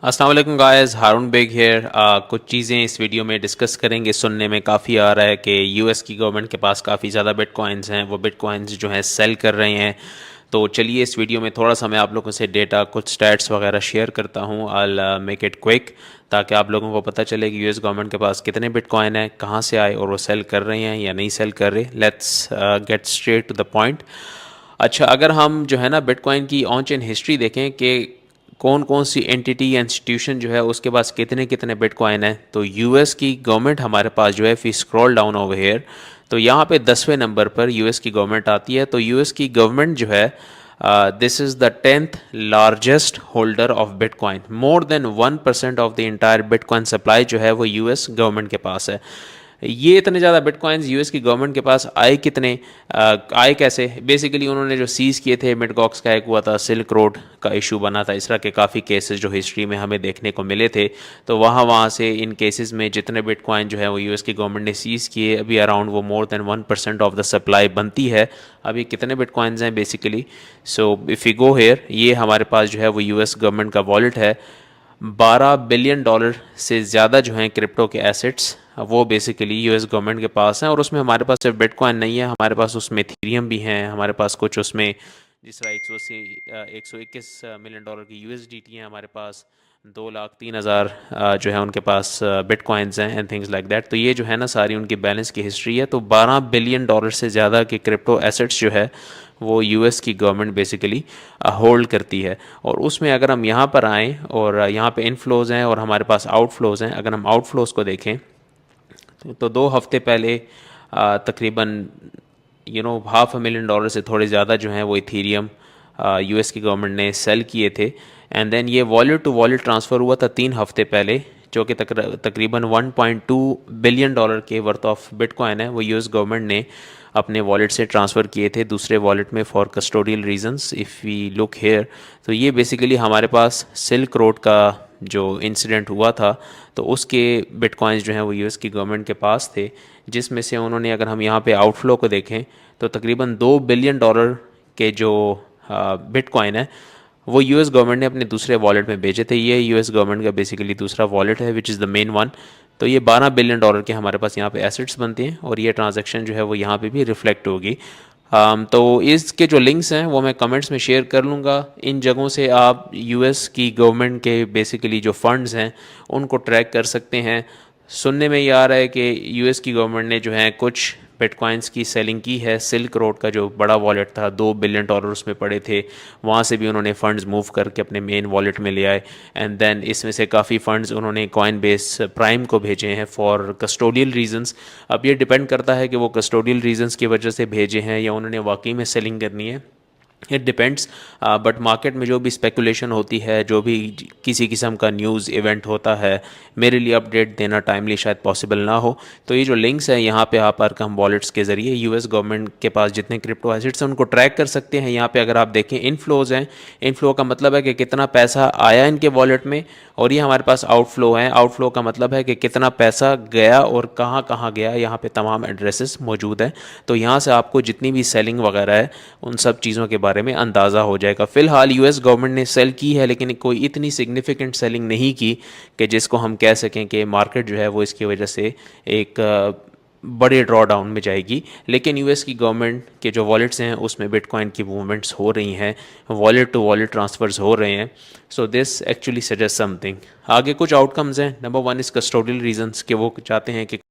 अस्सलाम वालेकुम guys, Haroon bag here. कुछ चीज़ें इस वीडियो में डिस्कस करेंगे। सुनने में काफ़ी आ रहा है कि यूएस की गवर्नमेंट के पास काफ़ी ज़्यादा बिटकॉइंस हैं, वो बिटकॉइंस जो हैं सेल कर रहे हैं। तो चलिए इस वीडियो में थोड़ा सा मैं आप लोगों से डेटा, कुछ स्टैट्स वगैरह शेयर करता हूँ। आई मेक इट क्विक, ताकि आप लोगों को पता चले कि यूएस गवर्नमेंट के पास कितने बिटकॉइन हैं, कहाँ से आए और वो सेल कर रहे हैं या नहीं सेल कर रहे। Let's get straight to the point. अच्छा, अगर हम जो है ना बिटकॉइन की ऑन चेन हिस्ट्री देखें कि कौन कौन सी एंटिटी या इंस्टीट्यूशन जो है उसके पास कितने कितने बिटकॉइन है, तो यूएस की गवर्नमेंट हमारे पास जो है, फी स्क्रॉल डाउन ओवर हेयर, तो यहाँ पे 10वें नंबर पर यूएस की गवर्नमेंट आती है। तो यूएस की गवर्नमेंट जो है, this is the 10th largest holder of bitcoin. More than 1% of the entire bitcoin supply जो है वो यूएस गवर्नमेंट के पास है। ये इतने ज़्यादा बिटकॉइंस यूएस की गवर्नमेंट के पास आए कितने, आए कैसे? बेसिकली उन्होंने जो सीज़ किए थे, मिडगॉक्स का एक हुआ था, सिल्क रोड का इशू बना था, इस तरह के काफ़ी केसेस जो हिस्ट्री में हमें देखने को मिले थे। तो वहाँ से इन केसेस में जितने बिटकॉइन जो है वो यूएस की गवर्नमेंट ने सीज़ किए, अभी अराउंड वो more than 1% of the supply बनती है। अभी कितने बिटकॉइंस हैं basically? So if you go here, ये हमारे पास जो है वो यूएस गवर्नमेंट का वॉलेट है। 12 बिलियन डॉलर से ज़्यादा जो हैं क्रिप्टो के एसेट्स, वो बेसिकली यूएस गवर्नमेंट के पास हैं। और उसमें हमारे पास सिर्फ बिटकॉइन नहीं है, हमारे पास उसमें इथेरियम भी हैं, हमारे पास कुछ उसमें जिस तरह 121 मिलियन डॉलर की यूएसडीटी हैं हमारे पास। 2,03,000 जो है उनके पास बिटकॉइंस हैं एंड थिंग्स लाइक दैट। तो ये जो है ना सारी उनकी बैलेंस की हिस्ट्री है। तो 12 बिलियन डॉलर से ज़्यादा के क्रिप्टो एसेट्स जो है वो यूएस की गवर्नमेंट बेसिकली होल्ड करती है। और उसमें अगर हम यहाँ पर आएँ और यहाँ पे इनफ्लोज़ हैं और हमारे पास आउटफ्लोज़ हैं, अगर हम आउटफ्लोज़ को देखें तो 2 हफ्ते पहले तकरीबन $500,000 से थोड़े ज़्यादा जो हैं वो इथीरियम यूएस की गवर्नमेंट ने सेल किए थे। एंड देन ये वॉलेट टू वॉलेट ट्रांसफ़र हुआ था 3 हफ्ते पहले, जो कि तकरीबन $1.2 बिलियन के वर्थ ऑफ बिटकॉइन है, वो यूएस गवर्नमेंट ने अपने वॉलेट से ट्रांसफ़र किए थे दूसरे वॉलेट में for custodial reasons. If we look here, तो ये बेसिकली हमारे पास सिल्क रोड का जो इंसिडेंट हुआ था, तो उसके बिटकॉइंस जो हैं वो यूएस की गवर्नमेंट के पास थे, जिसमें से उन्होंने, अगर हम यहाँ पे आउटफ्लो को देखें, तो तकरीबन $2 बिलियन के जो बिटकॉइन है वो यूएस गवर्नमेंट ने अपने दूसरे वॉलेट में भेजे थे। ये यूएस गवर्नमेंट का बेसिकली दूसरा वॉलेट है, which is the main one. तो ये $12 बिलियन के हमारे पास यहाँ पे एसेट्स बनते हैं, और ये ट्रांजैक्शन जो है वो यहाँ पे भी रिफ्लेक्ट होगी। तो इसके जो लिंक्स हैं वो मैं कमेंट्स में शेयर कर लूँगा। इन जगहों से आप यूएस की गवर्नमेंट के बेसिकली जो फंड्स हैं उनको ट्रैक कर सकते हैं। सुनने में ये आ रहा है कि यूएस की गवर्नमेंट ने जो है कुछ बिटकॉइंस की सेलिंग की है। सिल्क रोड का जो बड़ा वॉलेट था, $2 बिलियन उसमें पड़े थे, वहाँ से भी उन्होंने फ़ंड्स मूव करके अपने मेन वॉलेट में ले आए। एंड देन इसमें से काफ़ी फ़ंड्स उन्होंने कॉइन बेस प्राइम को भेजे हैं फॉर कस्टोडियल रीजंस। अब ये डिपेंड करता है कि वो कस्टोडियल रीजंस की वजह से भेजे हैं या उन्होंने वाकई में सेलिंग करनी है, इट डिपेंड्स। बट मार्केट में जो भी स्पेकुलेशन होती है, जो भी किसी किस्म का न्यूज़ इवेंट होता है, मेरे लिए अपडेट देना टाइमली शायद पॉसिबल ना हो। तो ये जो लिंक्स हैं यहाँ पे आप आरकम वॉलेट्स के ज़रिए यूएस गवर्नमेंट के पास जितने क्रिप्टो एसेट्स हैं उनको ट्रैक कर सकते हैं। यहाँ पे अगर आप देखें, इनफ्लोज़ हैं, इनफ्लो का मतलब है कि कितना पैसा आया इनके वॉलेट में, और ये हमारे पास आउटफ्लो है, आउटफ्लो का मतलब है कि कितना पैसा गया और कहाँ कहाँ गया। यहाँ पे तमाम एड्रेसेस मौजूद हैं। तो यहाँ से आपको जितनी भी सेलिंग वगैरह है उन सब चीज़ों के बारे में अंदाज़ा हो जाएगा। फ़िलहाल यूएस गवर्नमेंट ने सेल की है, लेकिन कोई इतनी सिग्निफिकेंट सेलिंग नहीं की कि जिसको हम कह सकें कि मार्केट जो है वो इसकी वजह से एक बड़े ड्रॉ डाउन में जाएगी। लेकिन यूएस की गवर्नमेंट के जो वॉलेट्स हैं उसमें बिटकॉइन की मूवमेंट्स हो रही हैं, वॉलेट टू वॉलेट ट्रांसफ़र्स हो रहे हैं। So this actually suggest something. आगे कुछ आउटकम्स हैं। नंबर 1 इज़ कस्टोडियल रीजंस, कि वो चाहते हैं कि